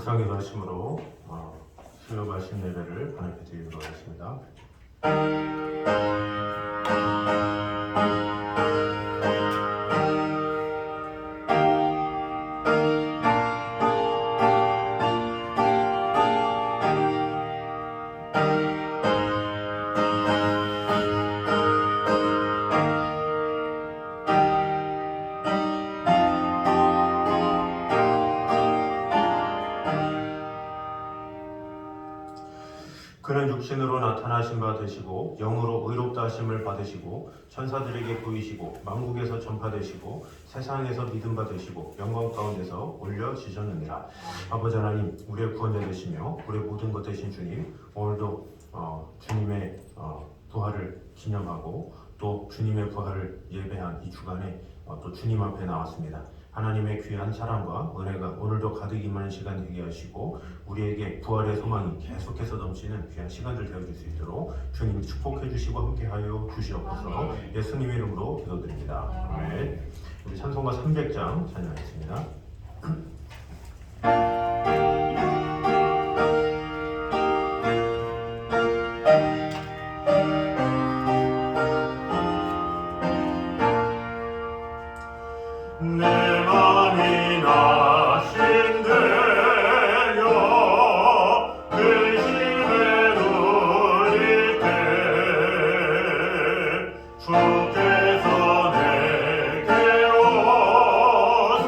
묵상기도 하심으로 수요 말씀 예배를 하나님께 드리도록 하겠습니다. 그는 육신으로 나타나신 바 되시고 영으로 의롭다 하심을 받으시고 천사들에게 보이시고 만국에서 전파되시고 세상에서 믿음 받으시고 영광 가운데서 올려지셨느니라. 아버지 하나님, 우리의 구원자 되시며 우리의 모든 것 되신 주님, 오늘도 주님의 부활을 기념하고 또 주님의 부활을 예배한 이 주간에 또 주님 앞에 나왔습니다. 하나님의 귀한 사랑과 은혜가 오늘도 가득 임하는 시간 되게 하시고 우리에게 부활의 소망이 계속해서 넘치는 귀한 시간들 되어줄 수 있도록 주님이 축복해 주시고 함께하여 주시옵소서. 예수님의 이름으로 기도드립니다. 아멘. 우리 찬송가 300장 찬양하겠습니다. 내 맘이 나신대요 근심에 눌릴 때 주께서 내게 오사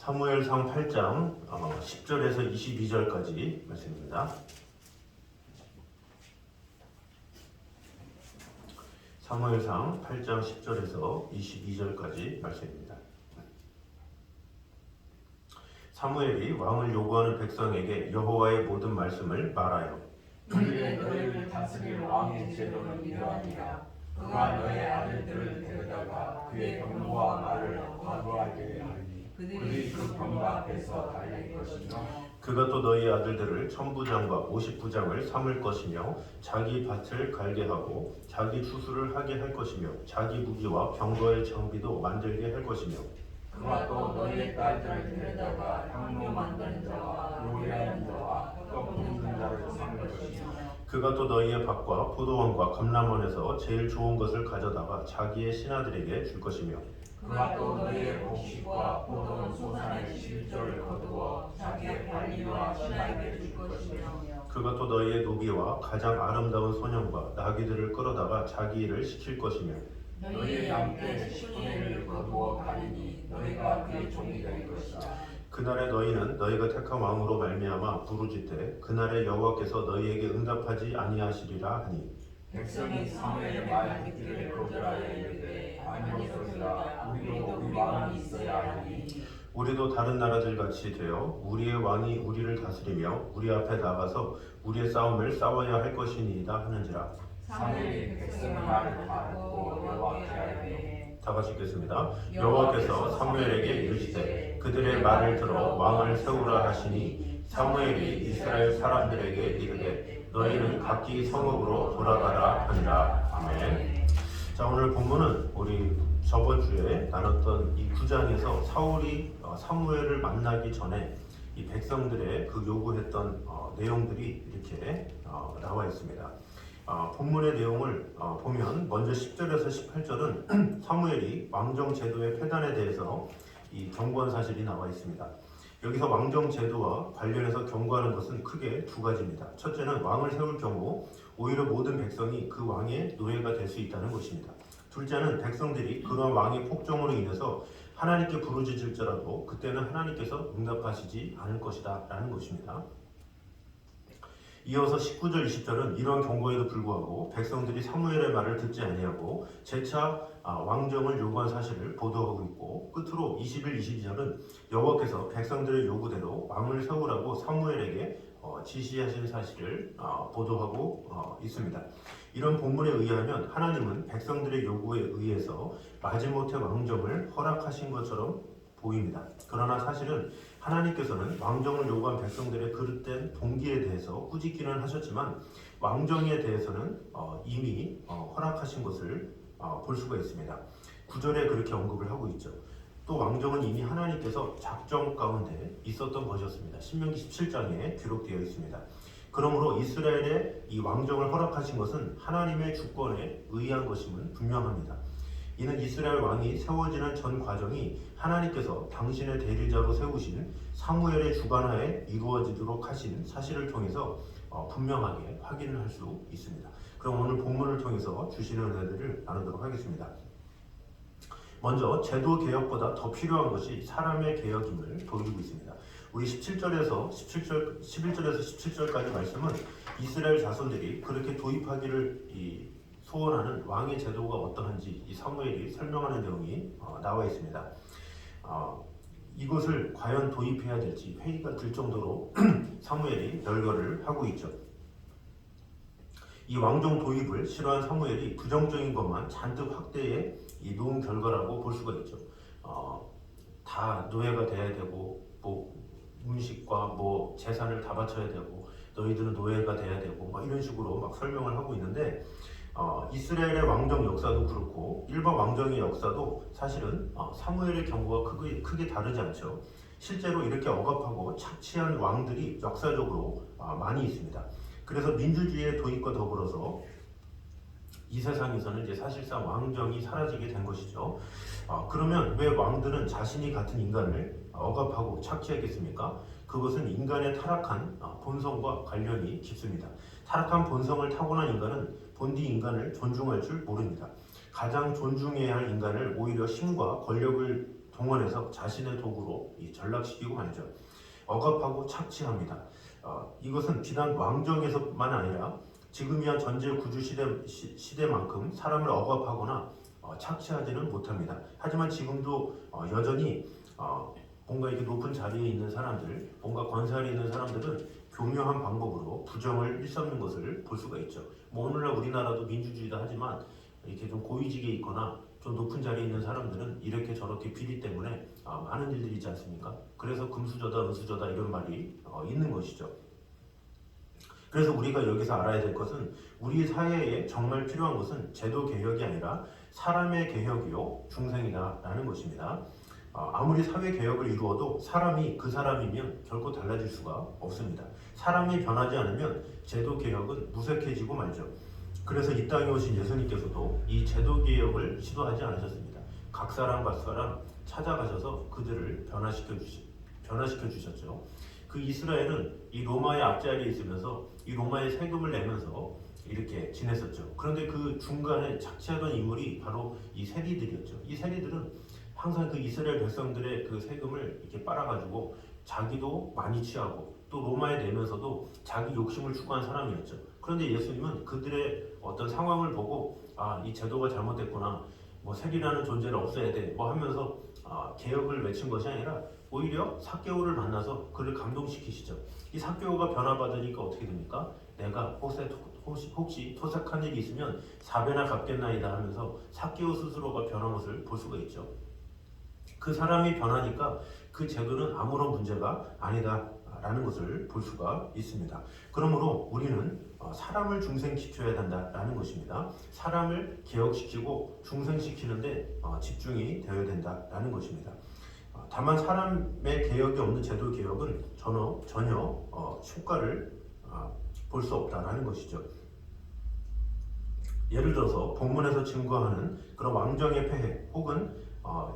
사무엘상 8장 10절에서 22절까지 말씀입니다. 사무엘상 8장 10절에서 22절까지 말씀입니다. 사무엘이 왕을 요구하는 백성에게 여호와의 모든 말씀을 말하여 그의 너희를 다스릴 왕의 제도는 이러하니라. 그가 너의 아들들을 데려다가 그의 병과 말을 과거하게 하리니 그들이 그 병과 앞에서 달릴 것이며 그가 또 너희 아들들을 천부장과 50부장을 삼을 것이며 자기 밭을 갈게 하고 자기 추수를 하게 할 것이며 자기 무기와 병거의 장비도 만들게 할 것이며 그가 또 너희의 딸들을 데려다가 향로 만드는 자와 요리하는 자와 떡 굽는 자를 삼을 것이며 그가 또 너희의 밭과 포도원과 감람원에서 제일 좋은 것을 가져다가 자기의 신하들에게 줄 것이며 그가 또 너희의 곡식과 포도원 소산의 11조를 거두어 자기의 관리와 신하에게 줄 것이며 그가 또 너희의 노비와 가장 아름다운 소년과 나귀들을 끌어다가 자기 일을 시킬 것이며 너희의 양떼 10분의 1을 거두어 가리니 너희가 그의 종이 될 것이다. 그날에 너희는 너희가 택한 왕으로 말미암아 부르짖되 그날에 여호와께서 너희에게 응답하지 아니하시리라 하니 백성이 사무엘의 말 듣기를 거절하여 이르되 아니오소이다. 우리도 우리 왕이 있어야 하니 우리도 다른 나라들 같이 되어 우리의 왕이 우리를 다스리며 우리 앞에 나가서 우리의 싸움을 싸워야 할 것이니이다 하는지라. 사무엘이 백성의 말을 다 듣고 여호와께 하되 다 같이 읽겠습니다. 여호와께서 사무엘에게 이르시되 그들의 말을 들어 왕을 세우라 하시니 사무엘이 이스라엘 사람들에게 이르되 너희는 각기 성읍으로 돌아가라 하니라. 아멘. 자, 오늘 본문은 우리 저번 주에 나눴던 이 9장에서 사울이 사무엘을 만나기 전에 이 백성들의 그 요구했던 내용들이 이렇게 나와 있습니다. 본문의 내용을 보면 먼저 10절에서 18절은 사무엘이 왕정 제도의 폐단에 대해서 이 경고한 사실이 나와 있습니다. 여기서 왕정 제도와 관련해서 경고하는 것은 크게 두 가지입니다. 첫째는 왕을 세울 경우 오히려 모든 백성이 그 왕의 노예가 될 수 있다는 것입니다. 둘째는 백성들이 그러한 왕의 폭정으로 인해서 하나님께 부르짖을지라도 그때는 하나님께서 응답하시지 않을 것이다 라는 것입니다. 이어서 19절 20절은 이러한 경고에도 불구하고 백성들이 사무엘의 말을 듣지 아니하고 재차 왕정을 요구한 사실을 보도하고 있고 끝으로 21, 22절은 여호와께서 백성들의 요구대로 왕을 세우라고 사무엘에게 지시하신 사실을 보도하고 있습니다. 이런 본문에 의하면 하나님은 백성들의 요구에 의해서 마지못해 왕정을 허락하신 것처럼 보입니다. 그러나 사실은 하나님께서는 왕정을 요구한 백성들의 그릇된 동기에 대해서 꾸짖기는 하셨지만 왕정에 대해서는 이미 허락하신 것을 볼 수가 있습니다. 9절에 그렇게 언급을 하고 있죠. 또 왕정은 이미 하나님께서 작정 가운데 있었던 것이었습니다. 신명기 17장에 기록되어 있습니다. 그러므로 이스라엘의 이 왕정을 허락하신 것은 하나님의 주권에 의한 것임은 분명합니다. 이는 이스라엘 왕이 세워지는 전 과정이 하나님께서 당신의 대리자로 세우신 사무엘의 주관하에 이루어지도록 하신 사실을 통해서 분명하게 확인을 할 수 있습니다. 그럼 오늘 본문을 통해서 주시는 은혜들을 나누도록 하겠습니다. 먼저 제도 개혁보다 더 필요한 것이 사람의 개혁임을 보여주고 있습니다. 우리 11절에서 17절까지 말씀은 이스라엘 자손들이 그렇게 도입하기를 소원하는 왕의 제도가 어떠한지 이 사무엘이 설명하는 내용이 나와 있습니다. 이것을 과연 도입해야 될지 회의가 들 정도로 사무엘이 열거를 하고 있죠. 이 왕정 도입을 싫어한 사무엘이 부정적인 것만 잔뜩 확대해 놓은 결과라고 볼 수가 있죠. 다 노예가 돼야 되고 음식과 재산을 다 바쳐야 되고 너희들은 노예가 돼야 되고 이런 식으로 막 설명을 하고 있는데 이스라엘의 왕정 역사도 그렇고 일반 왕정의 역사도 사실은 사무엘의 경우가 크게 다르지 않죠. 실제로 이렇게 억압하고 착취한 왕들이 역사적으로 많이 있습니다. 그래서 민주주의의 도입과 더불어서 이 세상에서는 이제 사실상 왕정이 사라지게 된 것이죠. 그러면 왜 왕들은 자신이 같은 인간을 억압하고 착취했겠습니까? 그것은 인간의 타락한 본성과 관련이 깊습니다. 타락한 본성을 타고난 인간은 본디 인간을 존중할 줄 모릅니다. 가장 존중해야 할 인간을 오히려 힘과 권력을 동원해서 자신의 도구로 이 전락시키고 말죠. 억압하고 착취합니다. 이것은 비단 왕정에서만 아니라 지금이야 전제 구주 시대만큼 사람을 억압하거나 착취하지는 못합니다. 하지만 지금도 여전히 뭔가 이렇게 높은 자리에 있는 사람들, 뭔가 권세 아래 있는 사람들은 교묘한 방법으로 부정을 일삼는 것을 볼 수가 있죠. 뭐 오늘날 우리나라도 민주주의다 하지만 이렇게 좀 고위직에 있거나 좀 높은 자리에 있는 사람들은 이렇게 저렇게 비리 때문에 많은 일들이 있지 않습니까? 그래서 금수저다 은수저다 이런 말이 있는 것이죠. 그래서 우리가 여기서 알아야 될 것은 우리 사회에 정말 필요한 것은 제도 개혁이 아니라 사람의 개혁이요 중생이다라는 것입니다. 아무리 사회 개혁을 이루어도 사람이 그 사람이면 결코 달라질 수가 없습니다. 사람이 변하지 않으면 제도 개혁은 무색해지고 말죠. 그래서 이 땅에 오신 예수님께서도 이 제도 개혁을 시도하지 않으셨습니다. 각 사람 찾아가셔서 그들을 변화시켜 주셨죠. 그 이스라엘은 이 로마의 앞자리에 있으면서 이 로마의 세금을 내면서 이렇게 지냈었죠. 그런데 그 중간에 착취하던 인물이 바로 이 세리들이었죠. 이 세리들은 항상 그 이스라엘 백성들의 그 세금을 이렇게 빨아가지고 자기도 많이 취하고 또 로마에 내면서도 자기 욕심을 추구한 사람이었죠. 그런데 예수님은 그들의 어떤 상황을 보고 이 제도가 잘못됐구나, 뭐 세리라는 존재를 없애야 돼, 뭐 하면서 개혁을 외친 것이 아니라 오히려 삭개오를 만나서 그를 감동시키시죠. 이 삭개오가 변화받으니까 어떻게 됩니까? 내가 혹시 토색한 일이 있으면 4배나 갚겠나이다 하면서 삭개오 스스로가 변한 것을 볼 수가 있죠. 그 사람이 변하니까 그 제도는 아무런 문제가 아니다라는 것을 볼 수가 있습니다. 그러므로 우리는 사람을 중생시켜야 한다라는 것입니다. 사람을 개혁시키고 중생시키는데 집중이 되어야 된다라는 것입니다. 다만 사람의 개혁이 없는 제도 개혁은 전혀 효과를 볼 수 없다라는 것이죠. 예를 들어서 본문에서 증거하는 그런 왕정의 폐해 혹은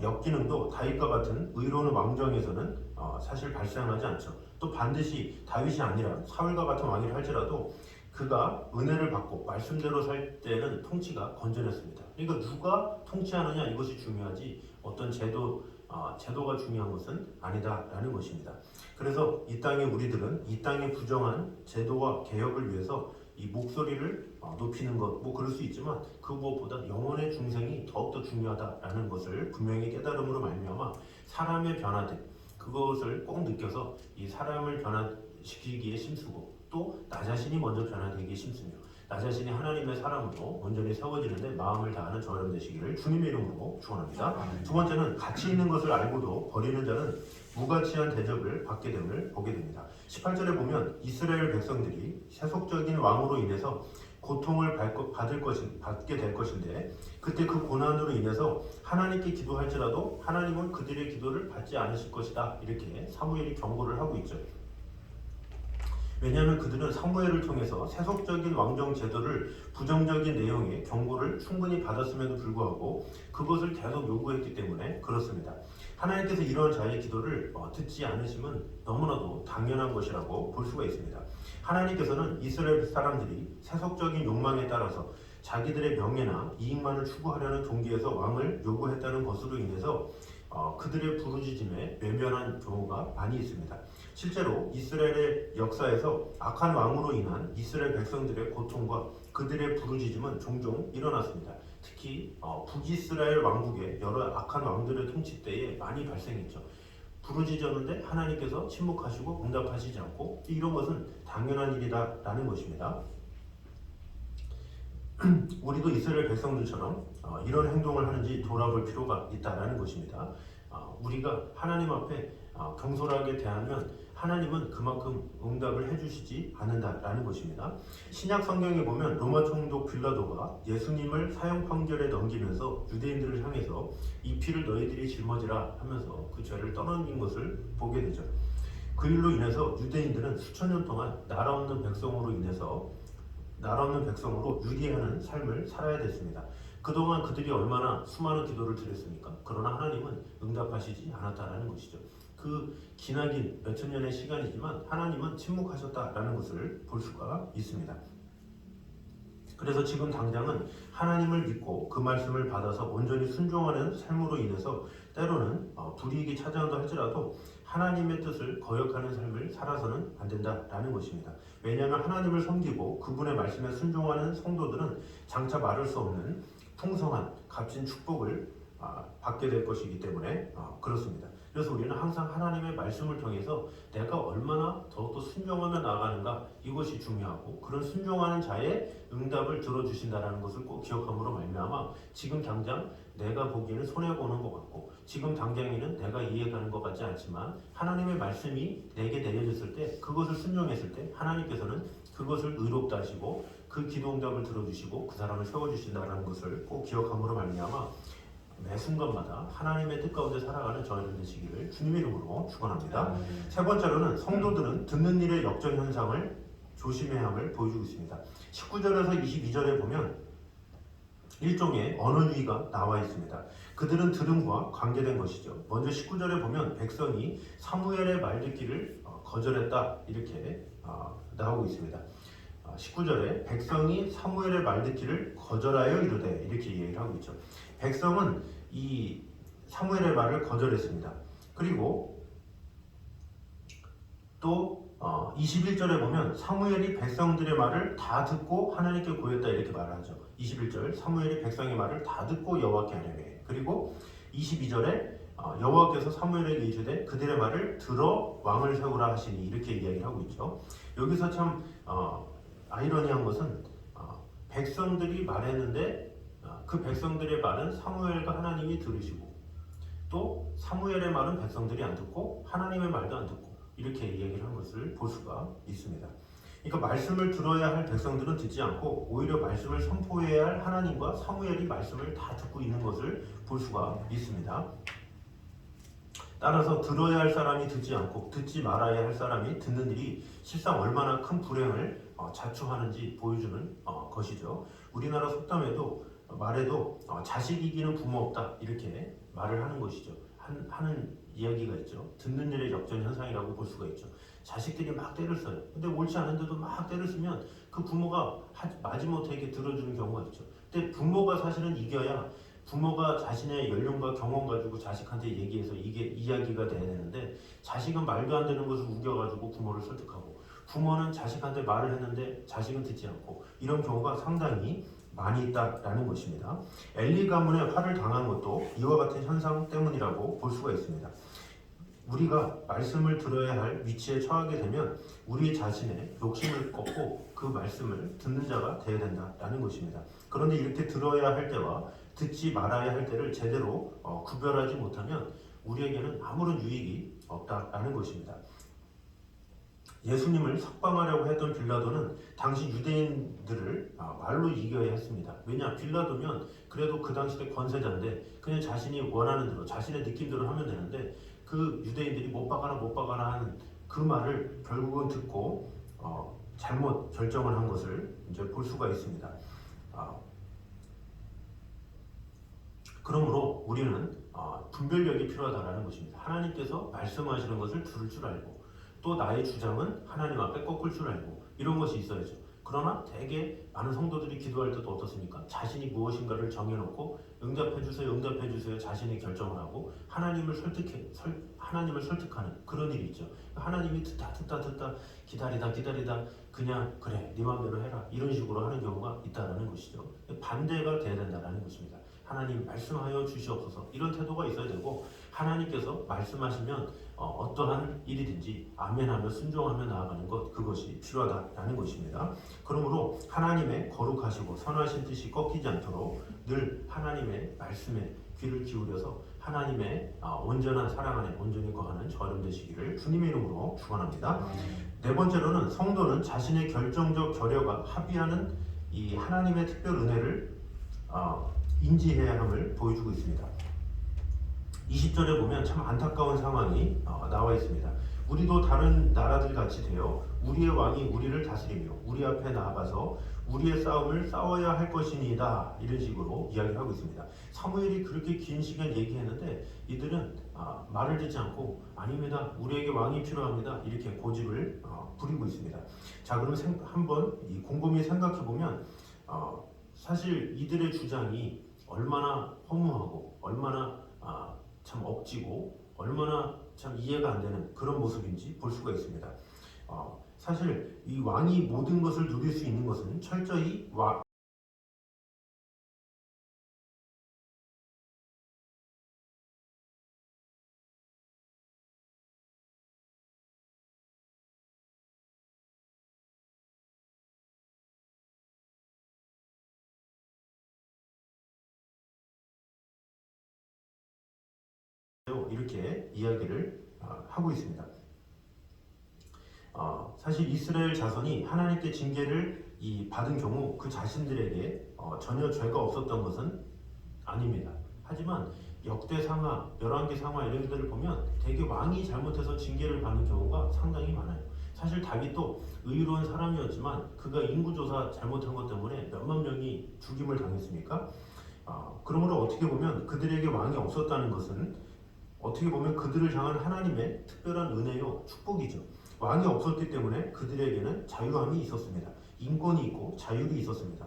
역기능도 다윗과 같은 의로운 왕정에서는 사실 발생하지 않죠. 또 반드시 다윗이 아니라 사울과 같은 왕이라 할지라도 그가 은혜를 받고 말씀대로 살 때는 통치가 건전했습니다. 그러니까 누가 통치하느냐 이것이 중요하지 어떤 제도가 중요한 것은 아니다라는 것입니다. 그래서 이 땅의 우리들은 이 땅의 부정한 제도와 개혁을 위해서 이 목소리를 높이는 것, 뭐 그럴 수 있지만 그 무엇보다 영혼의 중생이 더욱더 중요하다라는 것을 분명히 깨달음으로 말미암아 사람의 변화됨, 그것을 꼭 느껴서 이 사람을 변화시키기에 힘쓰고 또 나 자신이 먼저 변화되기에 힘쓰며 나 자신이 하나님의 사람으로 온전히 세워지는데 마음을 다하는 저와 여러분 되시기를 주님의 이름으로 축원합니다. 두 번째는 가치 있는 것을 알고도 버리는 자는 무가치한 대접을 받게 됨을 보게 됩니다. 18절에 보면 이스라엘 백성들이 세속적인 왕으로 인해서 고통을 받게 될 것인데 그때 그 고난으로 인해서 하나님께 기도할지라도 하나님은 그들의 기도를 받지 않으실 것이다. 이렇게 사무엘이 경고를 하고 있죠. 왜냐하면 그들은 사무엘을 통해서 세속적인 왕정 제도를 부정적인 내용의 경고를 충분히 받았음에도 불구하고 그것을 계속 요구했기 때문에 그렇습니다. 하나님께서 이러한 자의 기도를 듣지 않으심은 너무나도 당연한 것이라고 볼 수가 있습니다. 하나님께서는 이스라엘 사람들이 세속적인 욕망에 따라서 자기들의 명예나 이익만을 추구하려는 동기에서 왕을 요구했다는 것으로 인해서 그들의 부르짖음에 외면한 경우가 많이 있습니다. 실제로 이스라엘의 역사에서 악한 왕으로 인한 이스라엘 백성들의 고통과 그들의 부르짖음은 종종 일어났습니다. 특히 북이스라엘 왕국의 여러 악한 왕들의 통치 때에 많이 발생했죠. 부르짖었는데 하나님께서 침묵하시고 응답하시지 않고 이런 것은 당연한 일이다라는 것입니다. 우리도 이스라엘 백성들처럼 이런 행동을 하는지 돌아볼 필요가 있다라는 것입니다. 우리가 하나님 앞에 경솔하게 대하면 하나님은 그만큼 응답을 해주시지 않는다라는 것입니다. 신약 성경에 보면 로마 총독 빌라도가 예수님을 사형 판결에 넘기면서 유대인들을 향해서 이 피를 너희들이 짊어지라 하면서 그 죄를 떠넘긴 것을 보게 되죠. 그 일로 인해서 유대인들은 수천 년 동안 나라 없는 백성으로 유리하는 삶을 살아야 됐습니다. 그동안 그들이 얼마나 수많은 기도를 드렸습니까? 그러나 하나님은 응답하시지 않았다는 것이죠. 그 기나긴 몇천 년의 시간이지만 하나님은 침묵하셨다라는 것을 볼 수가 있습니다. 그래서 지금 당장은 하나님을 믿고 그 말씀을 받아서 온전히 순종하는 삶으로 인해서 때로는 불이익이 찾아온다 할지라도 하나님의 뜻을 거역하는 삶을 살아서는 안 된다라는 것입니다. 왜냐하면 하나님을 섬기고 그분의 말씀에 순종하는 성도들은 장차 말할 수 없는 풍성한 값진 축복을 받게 될 것이기 때문에 그렇습니다. 그래서 우리는 항상 하나님의 말씀을 통해서 내가 얼마나 더욱더 순종하며 나아가는가, 이것이 중요하고, 그런 순종하는 자의 응답을 들어주신다는 것을 꼭 기억함으로 말미암아 지금 당장 내가 보기에는 손해보는 것 같고, 지금 당장에는 내가 이해가는 것 같지 않지만 하나님의 말씀이 내게 내려졌을 때, 그것을 순종했을 때 하나님께서는 그것을 의롭다 하시고 그 기도 응답을 들어주시고 그 사람을 세워주신다는 것을 꼭 기억함으로 말미암아 매 순간마다 하나님의 뜻 가운데 살아가는 저희들 되시기를 주님의 이름으로 축원합니다. 세 번째로는 성도들은 듣는 일의 역전 현상을 조심해야 함을 보여주고 있습니다. 19절에서 22절에 보면 일종의 언어유희가 나와 있습니다. 그들은 들음과 관계된 것이죠. 먼저 19절에 보면 백성이 사무엘의 말 듣기를 거절했다, 이렇게 나오고 있습니다. 19절에 백성이 사무엘의 말 듣기를 거절하여 이르되, 이렇게 얘기를 하고 있죠. 백성은 이 사무엘의 말을 거절했습니다. 그리고 또 21절에 보면 사무엘이 백성들의 말을 다 듣고 하나님께 구했다, 이렇게 말하죠. 21절 사무엘이 백성의 말을 다 듣고 여호와께 아뢰매. 그리고 22절에 여호와께서 사무엘에게 이르시되 그들의 말을 들어 왕을 세우라 하시니, 이렇게 이야기를 하고 있죠. 여기서 참 아이러니한 것은 백성들이 말했는데 그 백성들의 말은 사무엘과 하나님이 들으시고, 또 사무엘의 말은 백성들이 안 듣고 하나님의 말도 안 듣고, 이렇게 이야기를 한 것을 볼 수가 있습니다. 그러니까 말씀을 들어야 할 백성들은 듣지 않고 오히려 말씀을 선포해야 할 하나님과 사무엘이 말씀을 다 듣고 있는 것을 볼 수가 있습니다. 따라서 들어야 할 사람이 듣지 않고 듣지 말아야 할 사람이 듣는 일이 실상 얼마나 큰 불행을 자초하는지 보여주는 것이죠. 우리나라 속담에도 말에도 자식 이기는 부모 없다, 이렇게 말을 하는 것이죠. 하는 이야기가 있죠. 듣는 일의 역전 현상이라고 볼 수가 있죠. 자식들이 막 때를 써요. 근데 옳지 않은데도 막 때를 쓰면 그 부모가 마지못해 이렇게 들어주는 경우가 있죠. 근데 부모가 사실은 이겨야, 부모가 자신의 연륜과 경험 가지고 자식한테 얘기해서 이게 이야기가 돼야 되는데, 자식은 말도 안 되는 것을 우겨가지고 부모를 설득하고, 부모는 자식한테 말을 했는데 자식은 듣지 않고, 이런 경우가 상당히 많이 있다라는 것입니다. 엘리 가문에 화를 당한 것도 이와 같은 현상 때문이라고 볼 수가 있습니다. 우리가 말씀을 들어야 할 위치에 처하게 되면 우리 자신의 욕심을 꺾고 그 말씀을 듣는 자가 되어야 된다라는 것입니다. 그런데 이렇게 들어야 할 때와 듣지 말아야 할 때를 제대로 구별하지 못하면 우리에게는 아무런 유익이 없다라는 것입니다. 예수님을 석방하려고 했던 빌라도는 당시 유대인들을 말로 이겨야 했습니다. 왜냐? 빌라도면 그래도 그 당시 때 권세자인데 그냥 자신이 원하는 대로, 자신의 느낌대로 하면 되는데, 그 유대인들이 못 박아라 하는 그 말을 결국은 듣고 잘못 결정을 한 것을 이제 볼 수가 있습니다. 그러므로 우리는 분별력이 필요하다는 것입니다. 하나님께서 말씀하시는 것을 들을 줄 알고, 또 나의 주장은 하나님 앞에 꺾을 줄 알고, 이런 것이 있어야죠. 그러나 대개 많은 성도들이 기도할 때도 어떻습니까? 자신이 무엇인가를 정해놓고 응답해주세요 자신이 결정을 하고 하나님을 설득하는 그런 일이 있죠. 하나님이 듣다 기다리다 그냥 그래 네 마음대로 해라, 이런 식으로 하는 경우가 있다는 것이죠. 반대가 돼야 된다는 것입니다. 하나님 말씀하여 주시옵소서, 이런 태도가 있어야 되고, 하나님께서 말씀하시면 어떠한 일이든지 아멘하며 순종하며 나아가는 것, 그것이 필요하다라는 것입니다. 그러므로 하나님의 거룩하시고 선하신 뜻이 꺾이지 않도록 늘 하나님의 말씀에 귀를 기울여서 하나님의 온전한 사랑 안에 온전히 거하는 저여러분 되시기를 주님의 이름으로 축원합니다. 네 번째로는 성도는 자신의 결정적 결여가 합의하는 이 하나님의 특별 은혜를 인지해야 함을 보여주고 있습니다. 20절에 보면 참 안타까운 상황이 나와 있습니다. 우리도 다른 나라들 같이 되어 우리의 왕이 우리를 다스리며 우리 앞에 나아가서 우리의 싸움을 싸워야 할 것이니이다, 이런 식으로 이야기를 하고 있습니다. 사무엘이 그렇게 긴 시간 얘기했는데 이들은 말을 듣지 않고 아닙니다, 우리에게 왕이 필요합니다, 이렇게 고집을 부리고 있습니다. 자, 그러면 한번 곰곰이 생각해 보면 사실 이들의 주장이 얼마나 허무하고 얼마나 참 억지고 얼마나 참 이해가 안 되는 그런 모습인지 볼 수가 있습니다. 사실 이 왕이 모든 것을 누릴 수 있는 것은 철저히 이렇게 이야기를 하고 있습니다. 사실 이스라엘 자손이 하나님께 징계를 받은 경우 그 자신들에게 전혀 죄가 없었던 것은 아닙니다. 하지만 역대상하, 열왕기상하 이런 것들을 보면 대개 왕이 잘못해서 징계를 받는 경우가 상당히 많아요. 사실 다윗도 의로운 사람이었지만 그가 인구조사 잘못한 것 때문에 몇만 명이 죽임을 당했습니까? 그러므로 어떻게 보면 그들에게 왕이 없었다는 것은 어떻게 보면 그들을 향한 하나님의 특별한 은혜요 축복이죠. 왕이 없었기 때문에 그들에게는 자유함이 있었습니다. 인권이 있고 자율이 있었습니다.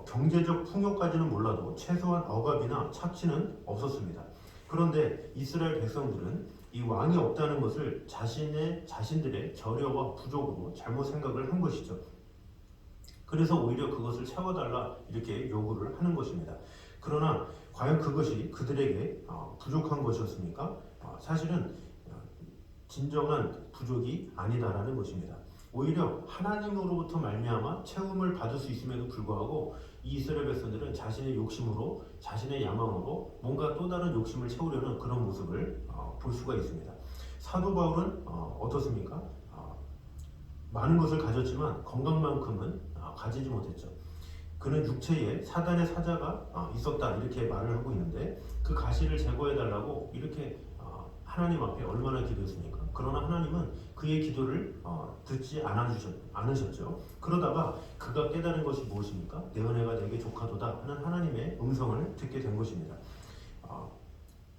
경제적 풍요까지는 몰라도 최소한 억압이나 착취는 없었습니다. 그런데 이스라엘 백성들은 이 왕이 없다는 것을 자신들의 결여와 부족으로 잘못 생각을 한 것이죠. 그래서 오히려 그것을 채워달라 이렇게 요구를 하는 것입니다. 그러나 과연 그것이 그들에게 부족한 것이었습니까? 사실은 진정한 부족이 아니다라는 것입니다. 오히려 하나님으로부터 말미암아 채움을 받을 수 있음에도 불구하고 이 이스라엘 백성들은 자신의 욕심으로 자신의 야망으로 뭔가 또 다른 욕심을 채우려는 그런 모습을 볼 수가 있습니다. 사도 바울은 어떻습니까? 많은 것을 가졌지만 건강만큼은 가지지 못했죠. 그는 육체에 사단의 사자가 있었다 이렇게 말을 하고 있는데 그 가시를 제거해달라고 이렇게 하나님 앞에 얼마나 기도했습니까? 그러나 하나님은 그의 기도를 듣지 않으셨죠. 그러다가 그가 깨달은 것이 무엇입니까? 내 은혜가 내게 족하도다 하는 하나님의 음성을 듣게 된 것입니다.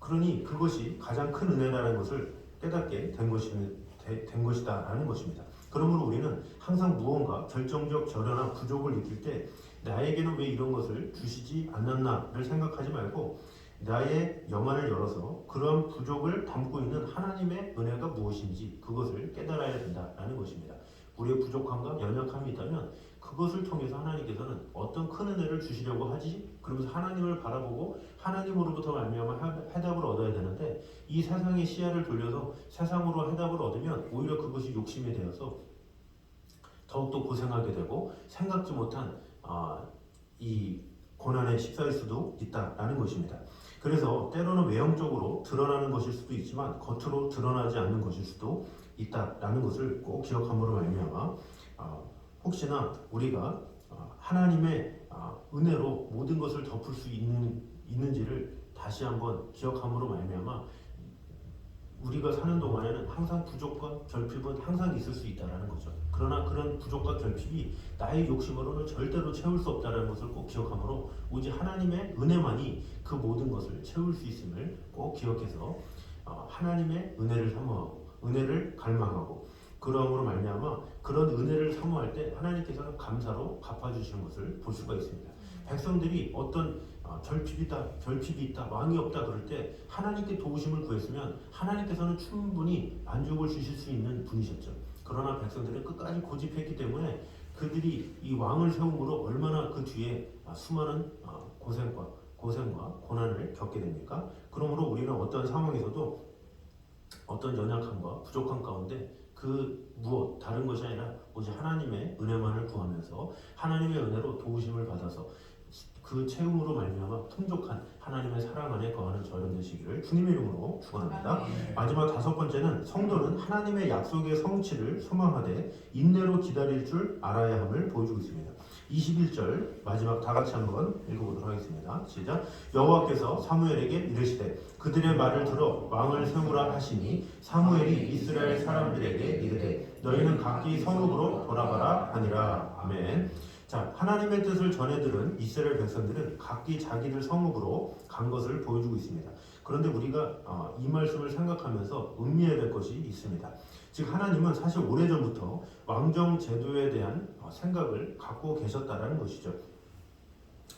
그러니 그것이 가장 큰 은혜라는 것을 깨닫게 된 것이다라는 것입니다. 그러므로 우리는 항상 무언가 결정적 절여나 부족을 느낄 때 나에게는 왜 이런 것을 주시지 않았나를 생각하지 말고 나의 영안을 열어서 그런 부족을 담고 있는 하나님의 은혜가 무엇인지 그것을 깨달아야 된다라는 것입니다. 우리의 부족함과 연약함이 있다면 그것을 통해서 하나님께서는 어떤 큰 은혜를 주시려고 하지? 그러면서 하나님을 바라보고 하나님으로부터 말미암아 해답을 얻어야 되는데 이 세상의 시야를 돌려서 세상으로 해답을 얻으면 오히려 그것이 욕심이 되어서 더욱더 고생하게 되고 생각지 못한 이 고난에 휩싸일 수도 있다라는 것입니다. 그래서 때로는 외형적으로 드러나는 것일 수도 있지만 겉으로 드러나지 않는 것일 수도 있다라는 것을 꼭 기억함으로 말미암아 혹시나 우리가 하나님의 은혜로 모든 것을 덮을 수 있는지를 다시 한번 기억함으로 말미암아 우리가 사는 동안에는 항상 부족과 결핍은 항상 있을 수 있다는 거죠. 그러나 그런 부족과 결핍이 나의 욕심으로는 절대로 채울 수 없다는 것을 꼭 기억하므로 오직 하나님의 은혜만이 그 모든 것을 채울 수 있음을 꼭 기억해서 하나님의 은혜를 사모하고 은혜를 갈망하고 그러함으로 말미암아 그런 은혜를 사모할 때 하나님께서는 감사로 갚아주시는 것을 볼 수가 있습니다. 백성들이 어떤 결핍이 있다, 왕이 없다 그럴 때 하나님께 도우심을 구했으면 하나님께서는 충분히 만족을 주실 수 있는 분이셨죠. 그러나 백성들은 끝까지 고집했기 때문에 그들이 이 왕을 세움으로 얼마나 그 뒤에 수많은 고생과 고난을 겪게 됩니까? 그러므로 우리는 어떤 상황에서도 어떤 연약함과 부족함 가운데 그 무엇 다른 것이 아니라 오직 하나님의 은혜만을 구하면서 하나님의 은혜로 도우심을 받아서 그 채움으로 말미암아 풍족한 하나님의 사랑 안에 거하는 저희들 되시기를 주님의 이름으로 축원합니다. 마지막 다섯 번째는 성도는 하나님의 약속의 성취를 소망하되 인내로 기다릴 줄 알아야 함을 보여주고 있습니다. 21절 마지막 다 같이 한번 읽어보도록 하겠습니다. 시작. 여호와께서 사무엘에게 이르시되 그들의 말을 들어 왕을 세우라 하시니 사무엘이 이스라엘 사람들에게 이르되 너희는 각기 성읍으로 돌아가라 하니라. 아멘. 자, 하나님의 뜻을 전해들은 이스라엘 백성들은 각기 자기들 성읍으로 간 것을 보여주고 있습니다. 그런데 우리가 이 말씀을 생각하면서 음미해야 될 것이 있습니다. 즉 하나님은 사실 오래전부터 왕정 제도에 대한 생각을 갖고 계셨다라는 것이죠.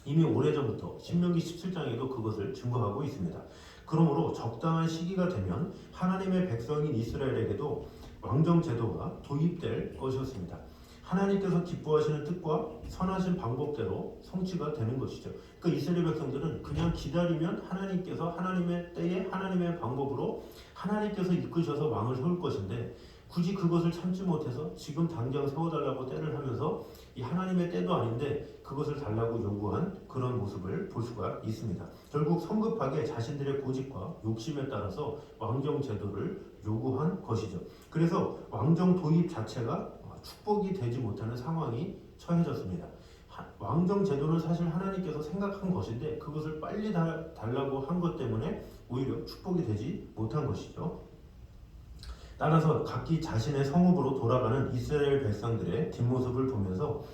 이미 오래전부터 신명기 17장에도 그것을 증거하고 있습니다. 그러므로 적당한 시기가 되면 하나님의 백성인 이스라엘에게도 왕정 제도가 도입될 것이었습니다. 하나님께서 기뻐하시는 뜻과 선하신 방법대로 성취가 되는 것이죠. 그 이스라엘 백성들은 그냥 기다리면 하나님께서 하나님의 때에 하나님의 방법으로 하나님께서 이끄셔서 왕을 세울 것인데 굳이 그것을 참지 못해서 지금 당장 세워달라고 때를 하면서 이 하나님의 때도 아닌데 그것을 달라고 요구한 그런 모습을 볼 수가 있습니다. 결국 성급하게 자신들의 고집과 욕심에 따라서 왕정 제도를 요구한 것이죠. 그래서 왕정 도입 자체가 축복이 되지 못하는 상황이 처해졌습니다. 왕정 제도는 사실 하나님께서 생각한 것인데 그것을 빨리 달라고 한 것 때문에 오히려 축복이 되지 못한 것이죠. 따라서 각기 자신의 성읍으로 돌아가는 이스라엘 백성들의 뒷모습을 보면서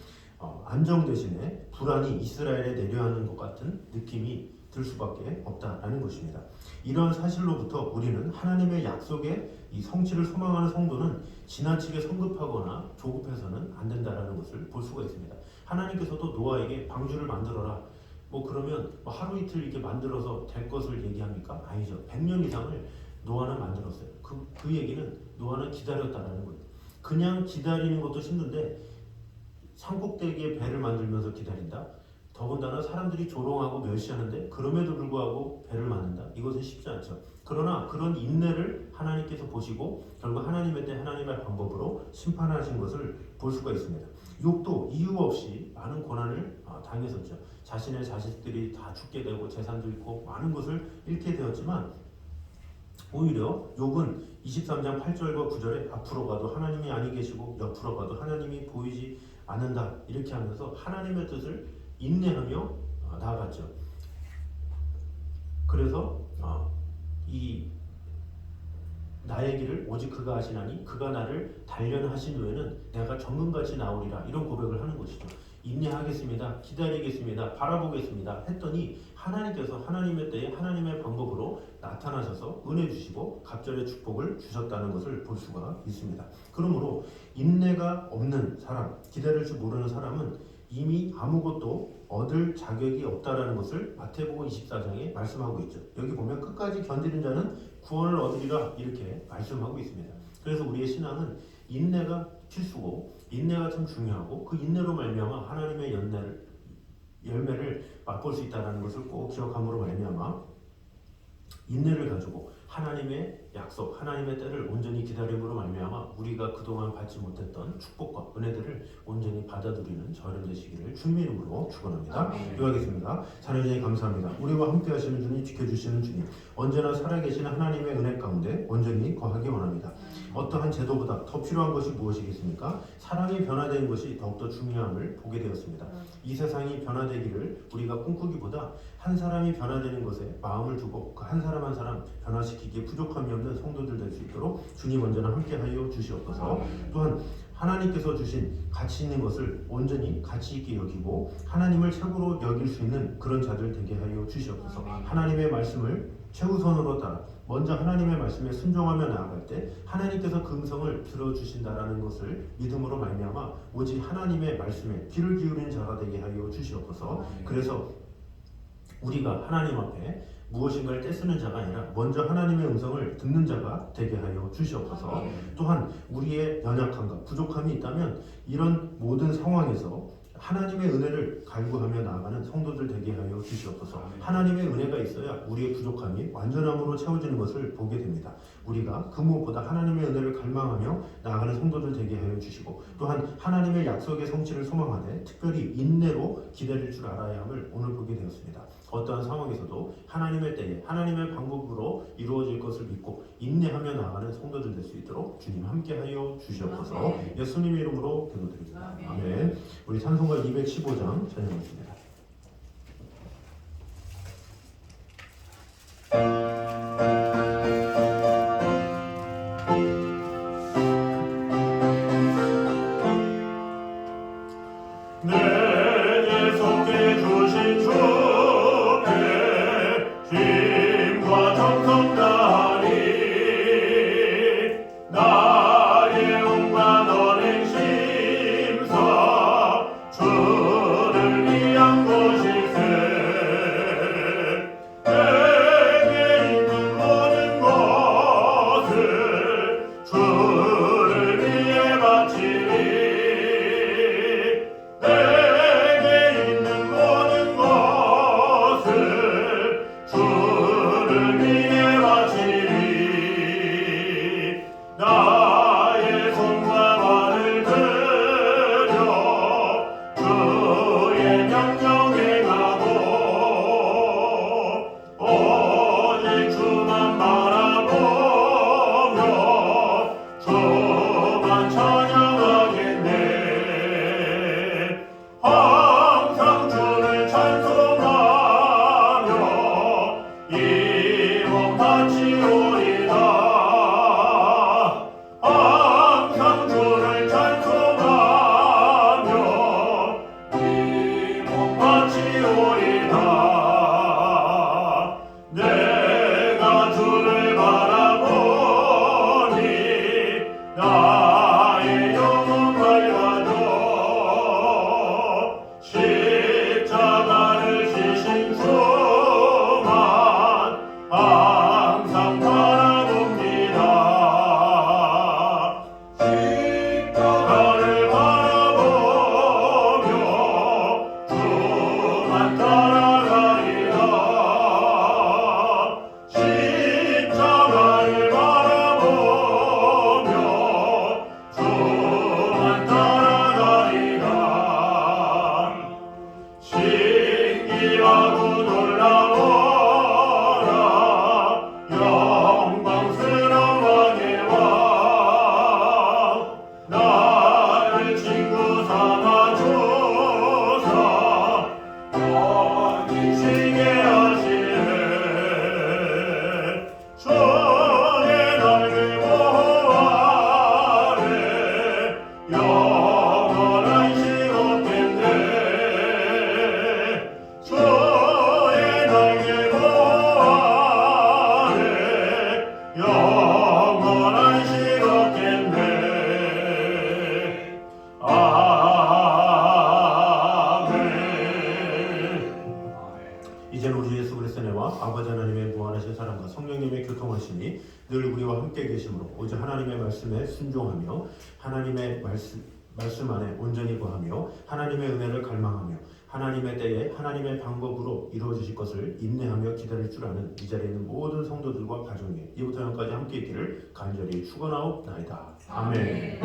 안정 대신에 불안이 이스라엘에 내려하는 것 같은 느낌이 들 수밖에 없다라는 것입니다. 이런 사실로부터 우리는 하나님의 약속의 이 성취를 소망하는 성도는 지나치게 성급하거나 조급해서는 안 된다라는 것을 볼 수가 있습니다. 하나님께서도 노아에게 방주를 만들어라. 그러면 하루 이틀 이렇게 만들어서 될 것을 얘기합니까? 아니죠. 100년 이상을 노아는 만들었어요. 그 얘기는 노아는 기다렸다라는 거예요. 그냥 기다리는 것도 힘든데 산꼭대기에 배를 만들면서 기다린다. 더군다나 사람들이 조롱하고 멸시하는데 그럼에도 불구하고 배를 만든다. 이것은 쉽지 않죠. 그러나 그런 인내를 하나님께서 보시고 결국 하나님의 때 하나님의 방법으로 심판하신 것을 볼 수가 있습니다. 욥도 이유 없이 많은 고난을 당했었죠. 자신의 자식들이 다 죽게 되고 재산도 잃고 많은 것을 잃게 되었지만 오히려 욥은 23장 8절과 9절에 앞으로 가도 하나님이 아니 계시고 옆으로 가도 하나님이 보이지 않는다 이렇게 하면서 하나님의 뜻을 인내하며 나아갔죠. 그래서 이 나의 길을 오직 그가 하시나니 그가 나를 단련하신 후에는 내가 정금같이 나오리라 이런 고백을 하는 것이죠. 인내하겠습니다. 기다리겠습니다. 바라보겠습니다. 했더니 하나님께서 하나님의 때에 하나님의 방법으로 나타나셔서 은혜 주시고 갑절의 축복을 주셨다는 것을 볼 수가 있습니다. 그러므로 인내가 없는 사람, 기다릴 줄 모르는 사람은 이미 아무것도 얻을 자격이 없다라는 것을 마태복음 24장에 말씀하고 있죠. 여기 보면 끝까지 견디는 자는 구원을 얻으리라 이렇게 말씀하고 있습니다. 그래서 우리의 신앙은 인내가 필수고 인내가 참 중요하고 그 인내로 말미암아 하나님의 열매를 맛볼 수 있다는 것을 꼭 기억함으로 말미암아 인내를 가지고 하나님의 약속, 하나님의 때를 온전히 기다림으로 말미암아 우리가 그동안 받지 못했던 축복과 은혜들을 온전히 받아들이는 저희들 되시기를 주님의 이름으로 축원합니다. 기도하겠습니다. 사랑주님 감사합니다. 우리와 함께 하시는 주님, 지켜주시는 주님, 언제나 살아계시는 하나님의 은혜 가운데 온전히 거하기 원합니다. 어떠한 제도보다 더 필요한 것이 무엇이겠습니까? 사랑이 변화되는 것이 더욱더 중요함을 보게 되었습니다. 이 세상이 변화되기를 우리가 꿈꾸기보다 한 사람이 변화되는 것에 마음을 두고 그 한 사람 한 사람 변화시키기에 부족함이 없는 성도들 될 수 있도록 주님 언제나 함께하여 주시옵소서. 또한 하나님께서 주신 가치 있는 것을 온전히 가치 있게 여기고 하나님을 최고로 여길 수 있는 그런 자들 되게 하여 주시옵소서. 하나님의 말씀을 최우선으로 따라 먼저 하나님의 말씀에 순종하며 나아갈 때 하나님께서 그 음성을 들어주신다라는 것을 믿음으로 말미암아 오직 하나님의 말씀에 귀를 기울이는 자가 되게 하여 주시옵소서. 그래서 우리가 하나님 앞에 무엇인가를 떼쓰는 자가 아니라 먼저 하나님의 음성을 듣는 자가 되게 하여 주시옵소서. 또한 우리의 연약함과 부족함이 있다면 이런 모든 상황에서 하나님의 은혜를 갈구하며 나아가는 성도들 되게 하여 주시옵소서. 하나님의 은혜가 있어야 우리의 부족함이 완전함으로 채워지는 것을 보게 됩니다. 우리가 그 무엇보다 하나님의 은혜를 갈망하며 나아가는 성도들 되게 하여 주시고 또한 하나님의 약속의 성취를 소망하되 특별히 인내로 기다릴 줄 알아야 함을 오늘 보게 되었습니다. 어떠한 상황에서도 하나님의 때에 하나님의 방법으로 이루어질 것을 믿고 인내하며 나아가는 성도들 될 수 있도록 주님 함께하여 주시옵소서. 예수님의 이름으로 기도드립니다. 아멘. 우리 찬송가 215장 찬양하겠습니다. 내게 속해 주신 주께 힘과 정성 다하리 나 신기하고 놀라워라 영광스러운 왕의 왕 나를 친구 삼아줘서 영원히시게 하시네 주의 날개 보호 아래 영원한 시옵겠네 주의 날개 보호 아래 영원한 시옵겠네 아멘. 이제는 우리 예수 그리스도의 은혜와 아버지 하나님의 무한하신 사랑과 성령님의 교통하심이 늘 우리와 함께 계심으로 오직 하나님의 말씀에 순종하며 하나님의 말씀 안에 온전히 거하며 하나님의 은혜를 갈망하며 하나님의 때에 하나님의 방법으로 이루어지실 것을 인내하며 기다릴 줄 아는 이 자리에 있는 모든 성도들과 가정에 이부터 영까지 함께 있기를 간절히 축원하옵나이다. 아멘.